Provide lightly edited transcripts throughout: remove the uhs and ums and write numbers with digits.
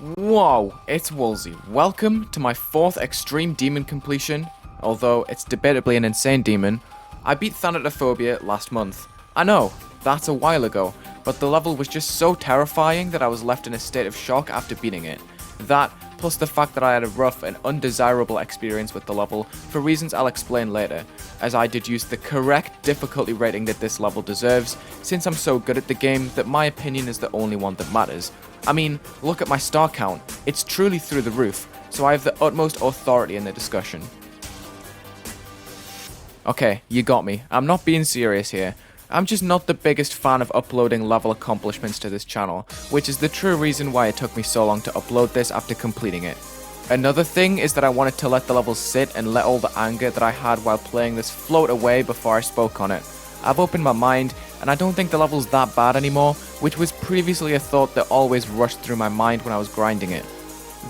Whoa, it's Wulzy. Welcome to my 4th extreme demon completion, although it's debatably an insane demon. I beat Thanatophobia last month. I know, that's a while ago, but the level was just so terrifying that I was left in a state of shock after beating it. That, plus the fact that I had a rough and undesirable experience with the level, for reasons I'll explain later, as I deduced the correct difficulty rating that this level deserves, since I'm so good at the game that my opinion is the only one that matters. I mean, look at my star count, it's truly through the roof, so I have the utmost authority in the discussion. Okay, you got me, I'm not being serious here. I'm just not the biggest fan of uploading level accomplishments to this channel, which is the true reason why it took me so long to upload this after completing it. Another thing is that I wanted to let the levels sit and let all the anger that I had while playing this float away before I spoke on it. I've opened my mind, and I don't think the level's that bad anymore, which was previously a thought that always rushed through my mind when I was grinding it.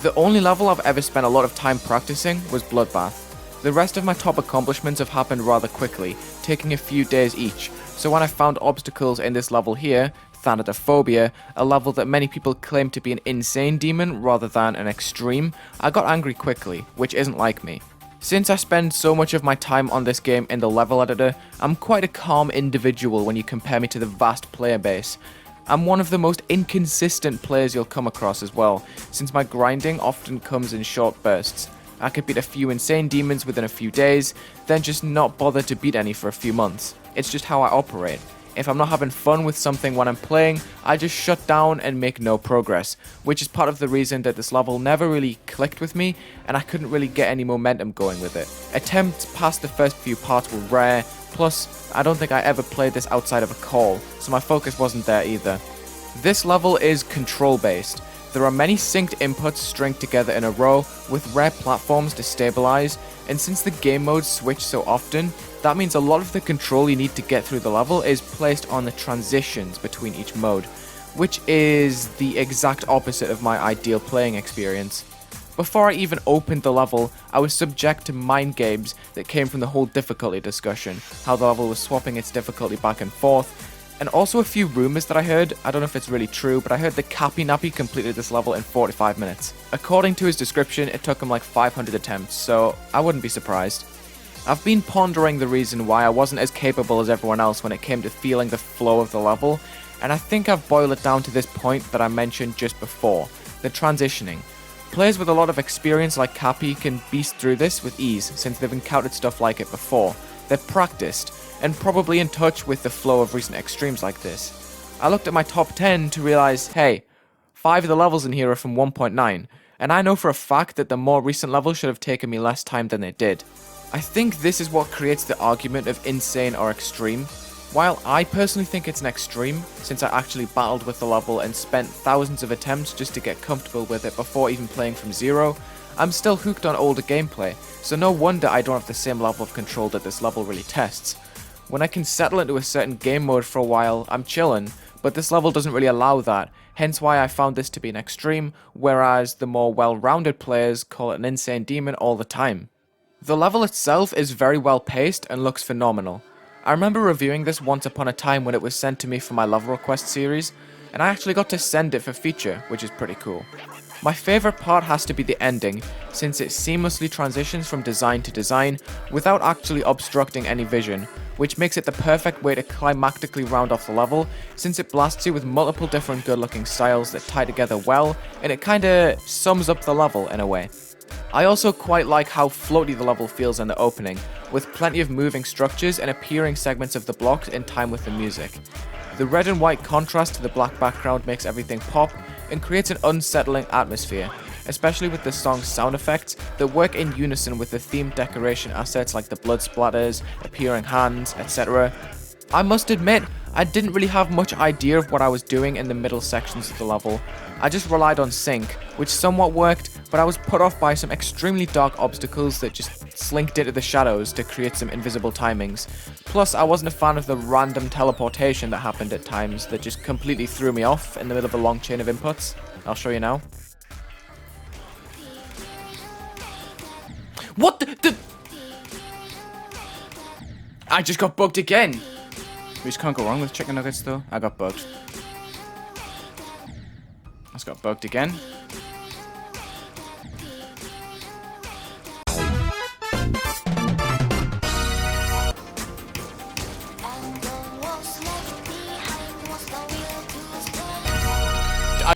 The only level I've ever spent a lot of time practicing was Bloodbath. The rest of my top accomplishments have happened rather quickly, taking a few days each, so when I found obstacles in this level here, Thanatophobia, a level that many people claim to be an insane demon rather than an extreme, I got angry quickly, which isn't like me. Since I spend so much of my time on this game in the level editor, I'm quite a calm individual when you compare me to the vast player base. I'm one of the most inconsistent players you'll come across as well, since my grinding often comes in short bursts. I could beat a few insane demons within a few days, then just not bother to beat any for a few months. It's just how I operate. If I'm not having fun with something when I'm playing, I just shut down and make no progress, which is part of the reason that this level never really clicked with me and I couldn't really get any momentum going with it. Attempts past the first few parts were rare, plus I don't think I ever played this outside of a call, so my focus wasn't there either. This level is control based. There are many synced inputs stringed together in a row with rare platforms to stabilize, and since the game modes switch so often, that means a lot of the control you need to get through the level is placed on the transitions between each mode, which is the exact opposite of my ideal playing experience. Before I even opened the level, I was subject to mind games that came from the whole difficulty discussion, how the level was swapping its difficulty back and forth, and also a few rumors that I heard. I don't know if it's really true, but I heard that Cappy Nappy completed this level in 45 minutes. According to his description, it took him like 500 attempts, so I wouldn't be surprised. I've been pondering the reason why I wasn't as capable as everyone else when it came to feeling the flow of the level, and I think I've boiled it down to this point that I mentioned just before, the transitioning. Players with a lot of experience like Cappy can beast through this with ease since they've encountered stuff like it before. They're practiced, and probably in touch with the flow of recent extremes like this. I looked at my top 10 to realize, hey, 5 of the levels in here are from 1.9, and I know for a fact that the more recent levels should have taken me less time than they did. I think this is what creates the argument of insane or extreme. While I personally think it's an extreme, since I actually battled with the level and spent thousands of attempts just to get comfortable with it before even playing from zero, I'm still hooked on older gameplay, so no wonder I don't have the same level of control that this level really tests. When I can settle into a certain game mode for a while, I'm chillin', but this level doesn't really allow that, hence why I found this to be an extreme, whereas the more well-rounded players call it an insane demon all the time. The level itself is very well paced and looks phenomenal. I remember reviewing this once upon a time when it was sent to me for my level request series, and I actually got to send it for feature, which is pretty cool. My favourite part has to be the ending, since it seamlessly transitions from design to design without actually obstructing any vision, which makes it the perfect way to climactically round off the level, since it blasts you with multiple different good looking styles that tie together well, and it kinda sums up the level in a way. I also quite like how floaty the level feels in the opening, with plenty of moving structures and appearing segments of the blocks in time with the music. The red and white contrast to the black background makes everything pop and creates an unsettling atmosphere, especially with the song's sound effects that work in unison with the themed decoration assets like the blood splatters, appearing hands, etc. I must admit, I didn't really have much idea of what I was doing in the middle sections of the level. I just relied on sync, which somewhat worked, but I was put off by some extremely dark obstacles that just slinked into the shadows to create some invisible timings. Plus, I wasn't a fan of the random teleportation that happened at times that just completely threw me off in the middle of a long chain of inputs. I'll show you now. What the? I just got bugged again! We just can't go wrong with chicken nuggets though. I got bugged. I just got bugged again.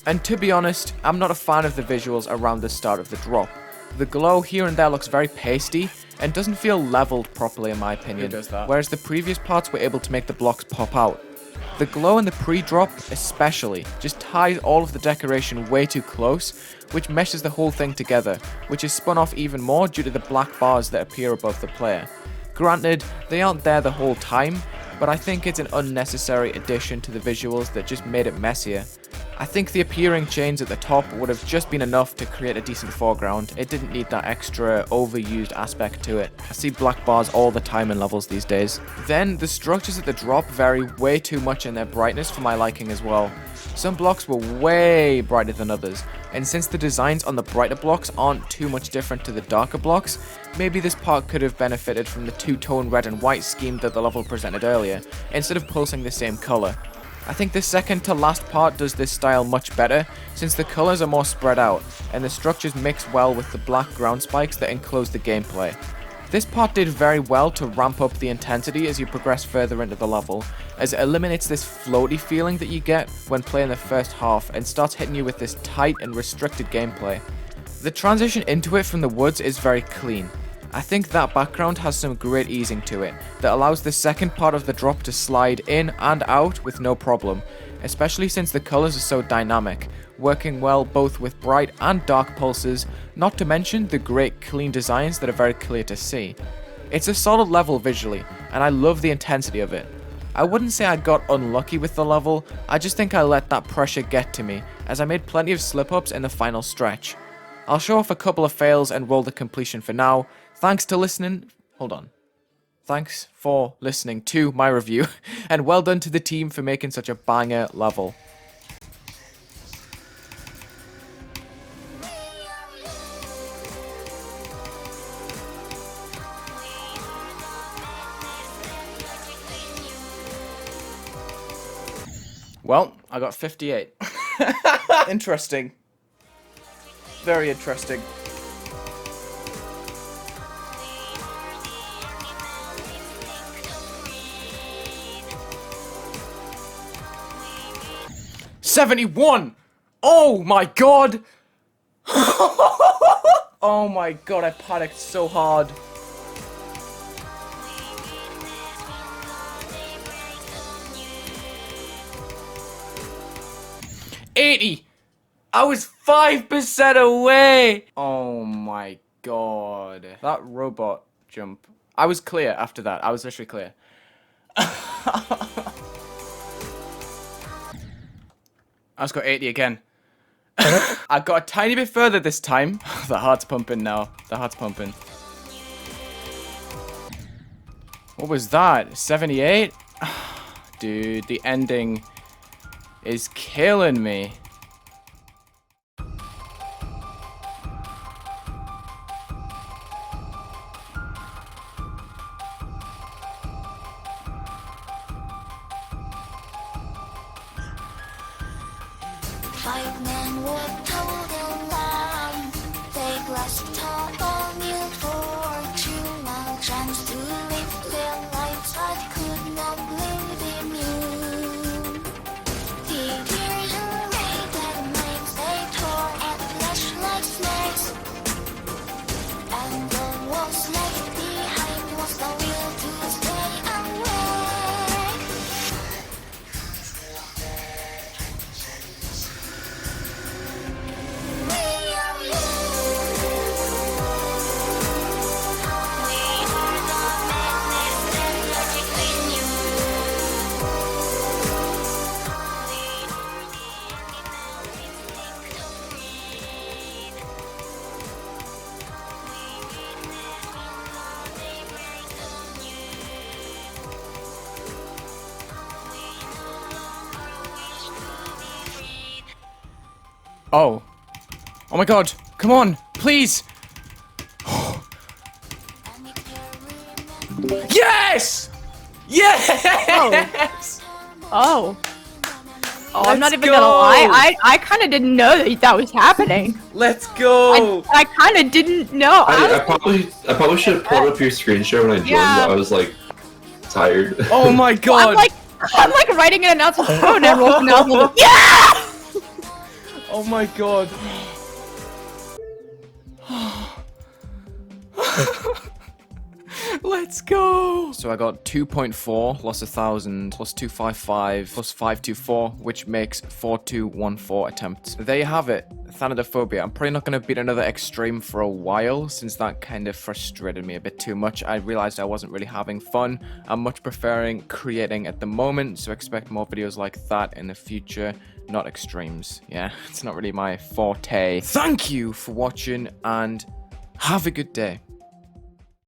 And to be honest, I'm not a fan of the visuals around the start of the drop. The glow here and there looks very pasty and doesn't feel leveled properly in my opinion, whereas the previous parts were able to make the blocks pop out. The glow in the pre-drop especially just ties all of the decoration way too close, which meshes the whole thing together, which is spun off even more due to the black bars that appear above the player. Granted, they aren't there the whole time, but I think it's an unnecessary addition to the visuals that just made it messier. I think the appearing chains at the top would have just been enough to create a decent foreground. It didn't need that extra overused aspect to it. I see black bars all the time in levels these days. Then the structures at the drop vary way too much in their brightness for my liking as well. Some blocks were way brighter than others, and since the designs on the brighter blocks aren't too much different to the darker blocks, maybe this part could have benefited from the two-tone red and white scheme that the level presented earlier, instead of pulsing the same color. I think the second to last part does this style much better, since the colors are more spread out, and the structures mix well with the black ground spikes that enclose the gameplay. This part did very well to ramp up the intensity as you progress further into the level, as it eliminates this floaty feeling that you get when playing the first half and starts hitting you with this tight and restricted gameplay. The transition into it from the woods is very clean. I think that background has some great easing to it that allows the second part of the drop to slide in and out with no problem, especially since the colors are so dynamic, working well both with bright and dark pulses, not to mention the great clean designs that are very clear to see. It's a solid level visually, and I love the intensity of it. I wouldn't say I got unlucky with the level, I just think I let that pressure get to me, as I made plenty of slip-ups in the final stretch. I'll show off a couple of fails and roll the completion for now. Thanks for listening to my review, and well done to the team for making such a banger level. Well, I got 58. Interesting. Very interesting. $71! Oh my god! Oh my god, I panicked so hard. $80! I was 5% away! Oh my god. That robot jump. I was clear after that. I was literally clear. I just got 80 again. I got a tiny bit further this time. The heart's pumping now. The heart's pumping. What was that? 78? Dude, the ending is killing me. Five men were told in line. They grasped a new fortune, a chance to live their lives that could not live immune. The tears made their minds, they tore and flashed like snakes. And all was left behind was the will to stay awake. Oh. Oh my god. Come on. Please. Yes! Yes! Oh. Oh, I'm not even gonna lie. I kind of didn't know that was happening. Let's go. I kind of didn't know. I probably should have pulled up your screen share when I joined, but I was like tired. Oh my god. I'm like writing an announcement phone and rolling out. Yeah! Oh my god. Let's go! So I got 2.4 plus 1,000 plus 255 plus 524, which makes 4214 attempts. There you have it. Thanatophobia. I'm probably not going to beat another extreme for a while, since that kind of frustrated me a bit too much. I realized I wasn't really having fun. I'm much preferring creating at the moment, so expect more videos like that in the future, not extremes. Yeah, it's not really my forte. Thank you for watching, and have a good day.